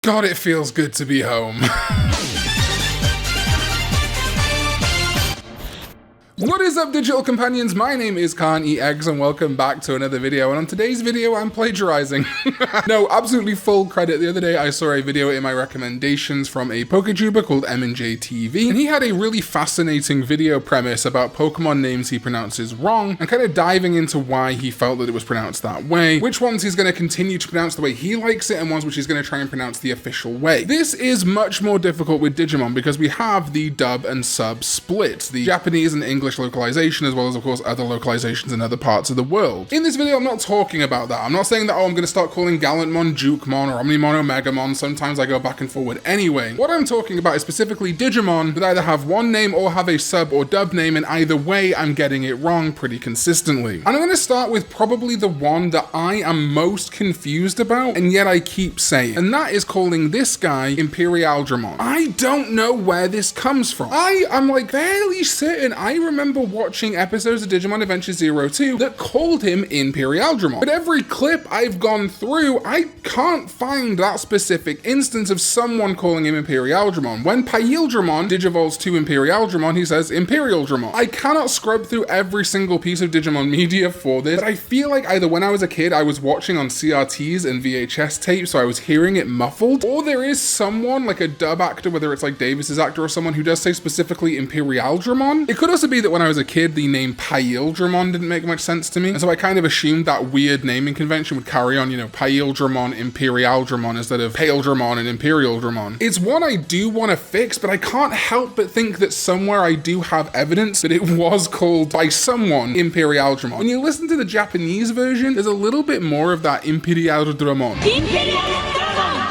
God, it feels good to be home. What is up, digital companions? My name is Karn EX and welcome back to another video, and on today's video I'm plagiarizing. No, absolutely full credit. The other day I saw a video in my recommendations from a PokeTuber called MandJTV, and he had a really fascinating video premise about Pokemon names he pronounces wrong, and kind of diving into why he felt that it was pronounced that way, which ones he's going to continue to pronounce the way he likes it, and ones which he's going to try and pronounce the official way. This is much more difficult with Digimon because we have the dub and sub split, the Japanese and English localization, as well as of course other localizations in other parts of the world. In this video I'm not talking about that. I'm not saying that, oh, I'm going to start calling Gallantmon Jukemon or Omnimon Omegamon. Sometimes I go back and forward anyway. What I'm talking about is specifically Digimon that either have one name or have a sub or dub name, and either way I'm getting it wrong pretty consistently. And I'm going to start with probably the one that I am most confused about and yet I keep saying, and that is calling this guy Imperialdramon. I don't know where this comes from. I am like fairly certain I remember watching episodes of Digimon Adventure 02 that called him Imperialdramon. But every clip I've gone through, I can't find that specific instance of someone calling him Imperialdramon. When Paildramon digivolves to Imperialdramon, he says Imperialdramon. I cannot scrub through every single piece of Digimon media for this, but I feel like either when I was a kid, I was watching on CRTs and VHS tapes, so I was hearing it muffled, or there is someone, like a dub actor, whether it's like Davis's actor or someone who does say specifically Imperialdramon. It could also be that when I was a kid, the name Paildramon didn't make much sense to me, and so I kind of assumed that weird naming convention would carry on, you know, Paildramon, Imperialdramon instead of Paildramon and Imperialdramon. It's one I do want to fix, but I can't help but think that somewhere I do have evidence that it was called by someone Imperialdramon. When you listen to the Japanese version, there's a little bit more of that Imperialdramon,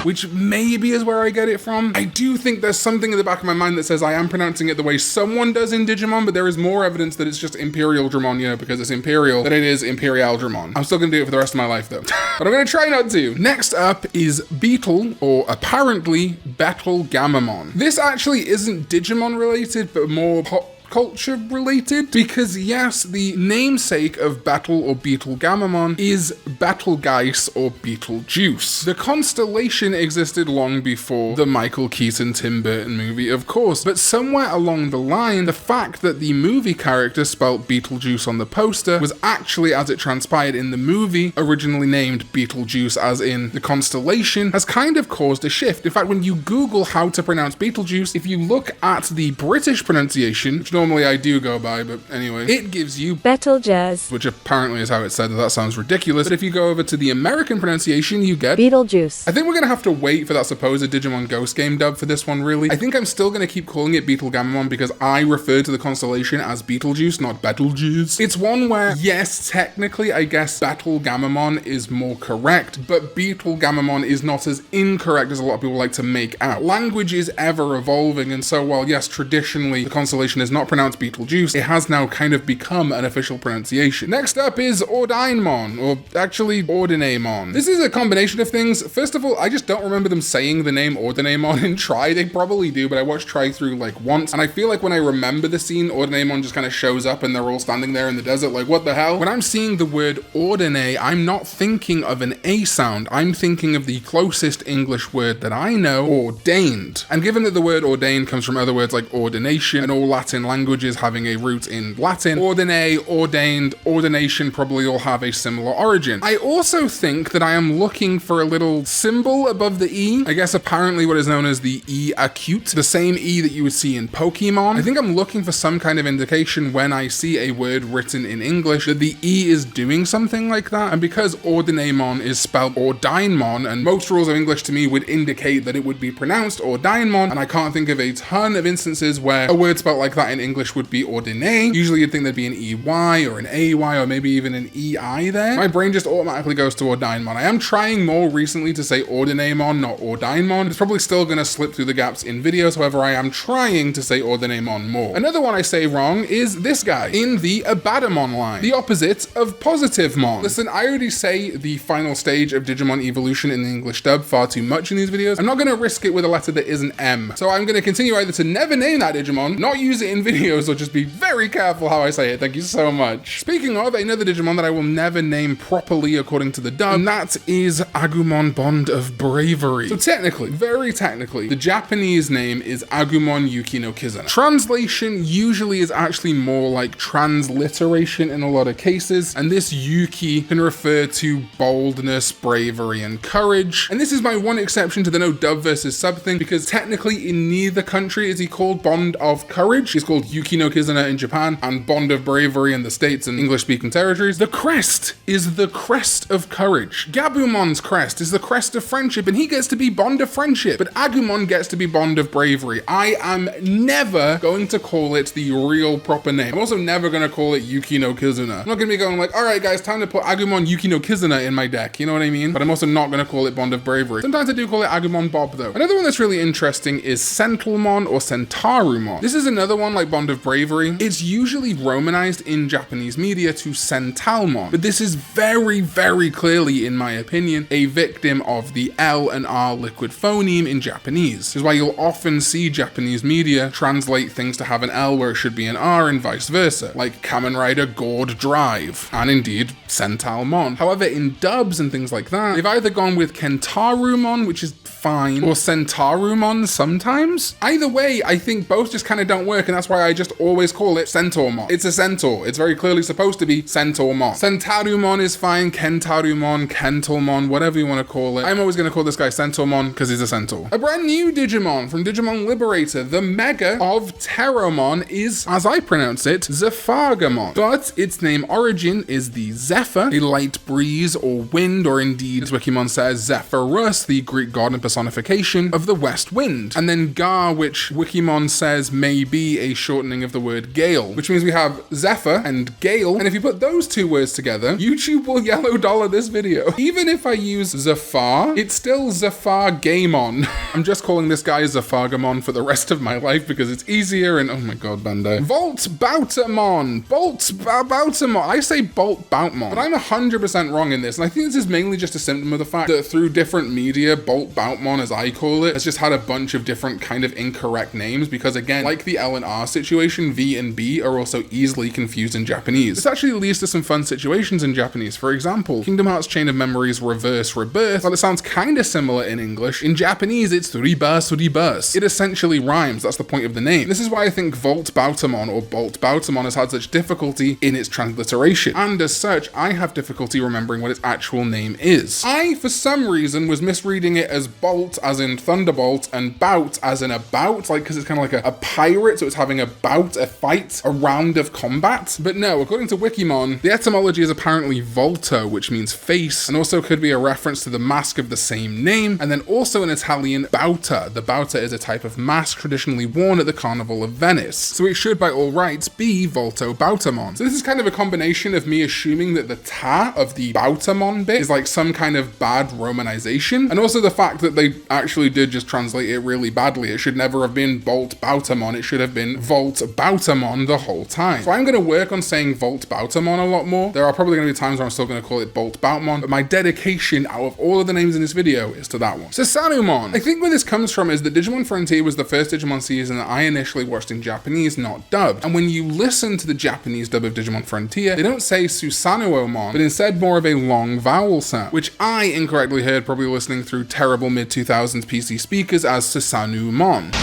which maybe is where I get it from. I do think there's something in the back of my mind that says I am pronouncing it the way someone does in Digimon, but there is more evidence that it's just Imperialdramon, you know, because it's Imperial, that it is Imperialdramon. I'm still gonna do it for the rest of my life though, but I'm gonna try not to. Next up is Beetle, or apparently Betelgeuse. This actually isn't Digimon related, but more pop culture related, because yes, the namesake of Battle or Betelgeuse is Betelgeuse or Beetlejuice. The constellation existed long before the Michael Keaton Tim Burton movie, of course, but somewhere along the line, the fact that the movie character spelt Beetlejuice on the poster was actually, as it transpired in the movie, originally named Beetlejuice, as in the constellation, has kind of caused a shift. In fact, when you Google how to pronounce Beetlejuice, if you look at the British pronunciation, which normally I do go by, but anyway, it gives you Betelgeuse, which apparently is how it's said. That sounds ridiculous. But if you go over to the American pronunciation, you get Beetlejuice. I think we're gonna have to wait for that supposed Digimon Ghost game dub for this one, really. I think I'm still gonna keep calling it Betelgeuse because I refer to the constellation as Beetlejuice, not Betelgeuse. It's one where, yes, technically, I guess Betelgeuse is more correct, but Betelgeuse is not as incorrect as a lot of people like to make out. Language is ever evolving, and so while yes, traditionally the constellation is not pronounced Beetlejuice, it has now kind of become an official pronunciation. Next up is Ordainemon, or actually Ordainemon. This is a combination of things. First of all, I just don't remember them saying the name Ordainemon in Try. They probably do, but I watched Try through like once, and I feel like when I remember the scene, Ordainemon just kind of shows up and they're all standing there in the desert like, what the hell? When I'm seeing the word ordine, I'm not thinking of an A sound. I'm thinking of the closest English word that I know, ordained. And given that the word ordained comes from other words like ordination, and all Latin languages having a root in Latin, ordine, ordained, ordination probably all have a similar origin. I also think that I am looking for a little symbol above the E. I guess apparently what is known as the E acute, the same E that you would see in Pokemon. I think I'm looking for some kind of indication when I see a word written in English that the E is doing something like that, and because Ordainemon is spelled Ordainemon, and most rules of English to me would indicate that it would be pronounced Ordainemon, and I can't think of a ton of instances where a word spelled like that in English would be ordine. Usually you'd think there'd be an EY or an AY or maybe even an EI there. My brain just automatically goes to Ordainemon. I am trying more recently to say Ordainemon, not Ordainemon. It's probably still going to slip through the gaps in videos, however I am trying to say Ordainemon more. Another one I say wrong is this guy in the Abergele line, the opposite of Positivemon. Listen, I already say the final stage of Digimon evolution in the English dub far too much in these videos. I'm not going to risk it with a letter that isn't M, so I'm going to continue either to never name that Digimon, not use it in video, so just be very careful how I say it. Thank you so much. Speaking of another Digimon that I will never name properly according to the dub, and that is Agumon Bond of Bravery. So technically, very technically, the Japanese name is Agumon Yuki no Kizuna. Translation usually is actually more like transliteration in a lot of cases, and this Yuki can refer to boldness, bravery, and courage. And this is my one exception to the no dub versus sub thing, because technically in neither country is he called Bond of Courage. He's called Yuki no Kizuna in Japan and Bond of Bravery in the States and English-speaking territories. The crest is the crest of courage. Gabumon's crest is the crest of friendship, and he gets to be Bond of Friendship, but Agumon gets to be Bond of Bravery. I am never going to call it the real proper name. I'm also never going to call it Yuki no Kizuna. I'm not going to be going like, all right guys, time to put Agumon Yuki no Kizuna in my deck, you know what I mean? But I'm also not going to call it Bond of Bravery. Sometimes I do call it Agumon Bob though. Another one that's really interesting is Sentalmon or Sentarumon. This is another one like Bond of Bravery. It's usually romanized in Japanese media to Sentalmon, but this is very, very clearly, in my opinion, a victim of the L and R liquid phoneme in Japanese. This is why you'll often see Japanese media translate things to have an L where it should be an R and vice versa, like Kamen Rider Gord Drive, and indeed Sentalmon. However, in dubs and things like that, they've either gone with Kentarumon, which is fine, or Centarumon sometimes. Either way, I think both just kind of don't work, and that's why I just always call it Centaurmon. It's a centaur. It's very clearly supposed to be Centaurmon. Centarumon is fine, Kentarumon, Kentalmon, whatever you want to call it. I'm always going to call this guy Centaurmon because he's a centaur. A brand new Digimon from Digimon Liberator, the Mega of Terramon, is, as I pronounce it, Zephargamon. But its name origin is the Zephyr, a light breeze or wind, or indeed, as Wikimon says, Zephyrus, the Greek god and personification of the west wind. And then Gar, which Wikimon says may be a shortening of the word gale, which means we have Zephyr and Gale. And if you put those two words together, YouTube will yellow dollar this video. Even if I use Zephyr, it's still Zephargamon. I'm just calling this guy Zephargamon for the rest of my life because it's easier, and oh my god, Bandai. Volt Bautamon. Bautamon. I say Bolt Boutmon, but I'm 100% wrong in this, and I think this is mainly just a symptom of the fact that through different media, Bolt Boutmon, as I call it, has just had a bunch of different kind of incorrect names, because again, like the L and R situation, V and B are also easily confused in Japanese. This actually leads to some fun situations in Japanese. For example, Kingdom Hearts Chain of Memories Reverse Rebirth, while it sounds kind of similar in English, in Japanese it's Rebirth. It essentially rhymes. That's the point of the name. This is why I think Volt Bautamon or Bolt Bautamon has had such difficulty in its transliteration, and as such, I have difficulty remembering what its actual name is. I, for some reason, was misreading it as Bolt, as in Thunderbolt, and Bout, as in a bout, like, because it's kind of like a pirate, so it's having a bout, a fight, a round of combat. But no, according to Wikimon, the etymology is apparently Volto, which means face, and also could be a reference to the mask of the same name, and then also in Italian, Bauta. The Bauta is a type of mask traditionally worn at the Carnival of Venice, so it should by all rights be Volto Bautamon. So this is kind of a combination of me assuming that the ta of the Bautamon bit is like some kind of bad romanization, and also the fact that they actually did just translate it really badly. It should never have been Bolt Bautamon, it should have been Volt Bautamon the whole time. So I'm going to work on saying Volt Bautamon a lot more. There are probably going to be times where I'm still going to call it Bolt Boutmon, but my dedication out of all of the names in this video is to that one. Susanumon. I think where this comes from is that Digimon Frontier was the first Digimon season that I initially watched in Japanese, not dubbed. And when you listen to the Japanese dub of Digimon Frontier, they don't say Susanuomon, but instead more of a long vowel sound, which I incorrectly heard probably listening through terrible mid-2000s PC speakers as Susanumon.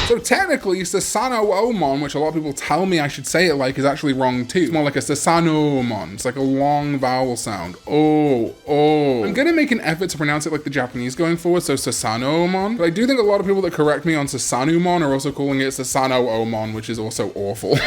So technically, Susanoo-omon, which a lot of people tell me I should say it like, is actually wrong too. It's more like a Susanoo-omon. It's like a long vowel sound. Oh. I'm gonna make an effort to pronounce it like the Japanese going forward, so Susanoo-omon. But I do think a lot of people that correct me on Susanumon are also calling it Susanoo-omon, which is also awful.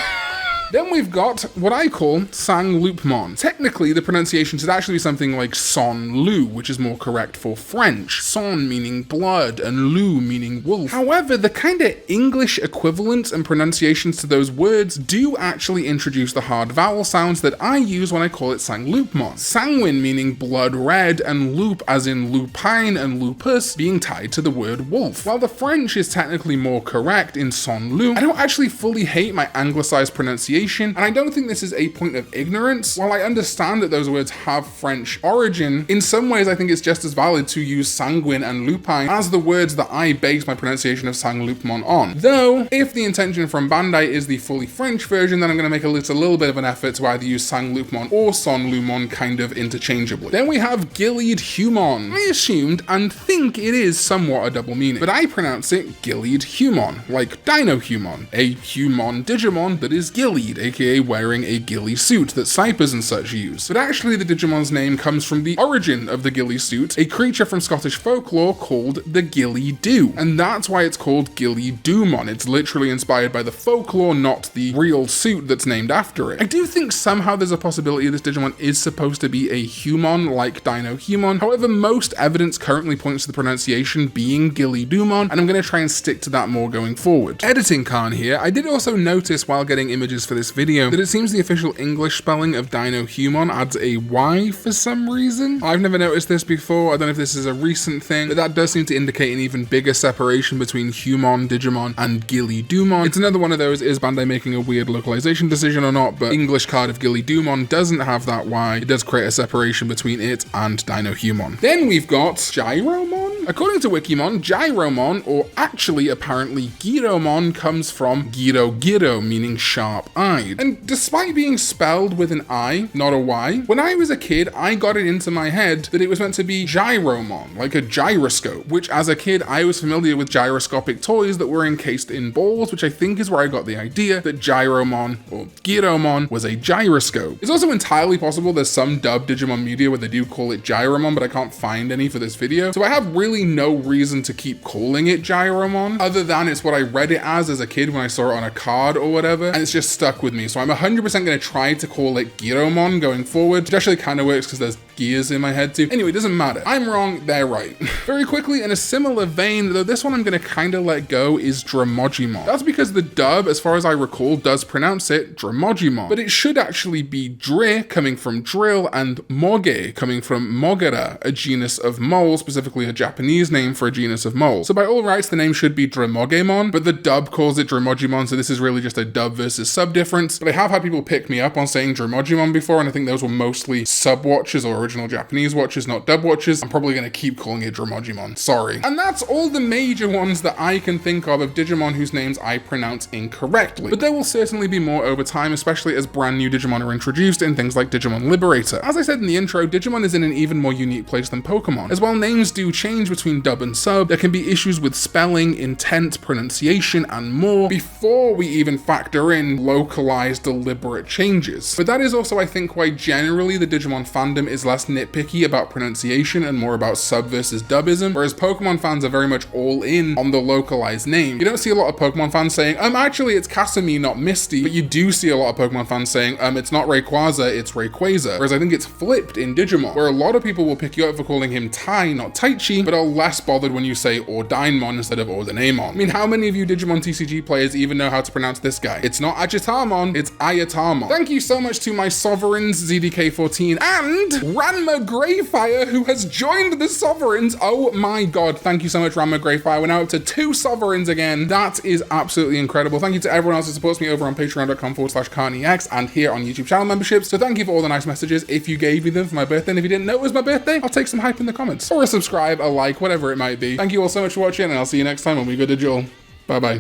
Then we've got what I call Sangloopmon. Technically, the pronunciation should actually be something like Son Lu, which is more correct for French. Son meaning blood and Lu meaning wolf. However, the kind of English equivalents and pronunciations to those words do actually introduce the hard vowel sounds that I use when I call it Sangloopmon. Sanguine meaning blood red, and loop as in lupine and lupus being tied to the word wolf. While the French is technically more correct in Son Lu, I don't actually fully hate my anglicized pronunciation pronunciation, and I don't think this is a point of ignorance. While I understand that those words have French origin, in some ways I think it's just as valid to use sanguine and lupine as the words that I base my pronunciation of Sanglupmon on. Though, if the intention from Bandai is the fully French version, then I'm going to make a little bit of an effort to either use Sanglupmon or Sonlumon kind of interchangeably. Then we have Gillied Humon. I assumed and think it is somewhat a double meaning, but I pronounce it Gillied Humon, like Dino Humon, a Humon Digimon that is gillied, aka wearing a ghillie suit that Cypers and such use. But actually the Digimon's name comes from the origin of the ghillie suit, a creature from Scottish folklore called the Ghillie Doo, and that's why it's called Ghillie Doomon. It's literally inspired by the folklore, not the real suit that's named after it. I do think somehow there's a possibility this Digimon is supposed to be a Humon like Dino Humon. However, most evidence currently points to the pronunciation being Ghillie Doomon, and I'm going to try and stick to that more going forward. Editing Karn here, I did also notice while getting images for this video that it seems the official English spelling of Dino Humon adds a Y for some reason. I've never noticed this before. I don't know if this is a recent thing, but that does seem to indicate an even bigger separation between Humon Digimon and Ghillie Doomon. It's another one of those, is Bandai making a weird localization decision or not, but English card of Ghillie Doomon doesn't have that Y. It does create a separation between it and Dino Humon. Then we've got Gyromon. According to Wikimon, Gyromon, or actually apparently Giromon, comes from Giro, meaning sharp-eyed. And despite being spelled with an I, not a Y, when I was a kid, I got it into my head that it was meant to be Gyromon, like a gyroscope, which as a kid, I was familiar with gyroscopic toys that were encased in balls, which I think is where I got the idea that Gyromon, or Giromon, was a gyroscope. It's also entirely possible there's some dubbed Digimon media where they do call it Gyromon, but I can't find any for this video, so I have really no reason to keep calling it Gyromon, other than it's what I read it as a kid when I saw it on a card or whatever, and it's just stuck with me. So I'm 100% going to try to call it Giromon going forward, which actually kind of works because there's gears in my head too. Anyway, it doesn't matter. I'm wrong, they're right. Very quickly, in a similar vein, though this one I'm going to kind of let go, is Dramogimon. That's because the dub, as far as I recall, does pronounce it Dramogimon, but it should actually be Dre, coming from drill, and Moge, coming from Mogera, a genus of mole, specifically a Japanese name for a genus of mole. So by all rights, the name should be Dramogemon, but the dub calls it Dramogimon, so this is really just a dub versus sub difference. But I have had people pick me up on saying Dramogimon before, and I think those were mostly sub watchers or original Japanese watchers, not dub watchers. I'm probably going to keep calling it Dramogimon, sorry. And that's all the major ones that I can think of Digimon whose names I pronounce incorrectly. But there will certainly be more over time, especially as brand new Digimon are introduced in things like Digimon Liberator. As I said in the intro, Digimon is in an even more unique place than Pokemon. As while names do change between dub and sub, there can be issues with spelling, intent, pronunciation, and more before we even factor in localized, deliberate changes. But that is also, I think, why generally the Digimon fandom is less nitpicky about pronunciation and more about sub versus dubism, whereas Pokemon fans are very much all in on the localized name. You don't see a lot of Pokemon fans saying, actually it's Kasumi, not Misty, but you do see a lot of Pokemon fans saying, it's not Rayquaza, it's Rayquaza, whereas I think it's flipped in Digimon, where a lot of people will pick you up for calling him Tai, not Taichi, but are less bothered when you say Ordainemon instead of Ordainemon. I mean, how many of you Digimon TCG players even know how to pronounce this guy? It's not Agitamon, it's Ayatamon. Thank you so much to my sovereigns, ZDK14, and Ranma Greyfire, who has joined the sovereigns. Oh my god, thank you so much, Ranma Greyfire. We're now up to 2 sovereigns again. That is absolutely incredible. Thank you to everyone else who supports me over on patreon.com/Karn EX and here on YouTube channel memberships. So thank you for all the nice messages if you gave me them for my birthday, and if you didn't know it was my birthday, I'll take some hype in the comments, or a subscribe, a like, whatever it might be. Thank you all so much for watching, and I'll see you next time when we go digital. Bye bye.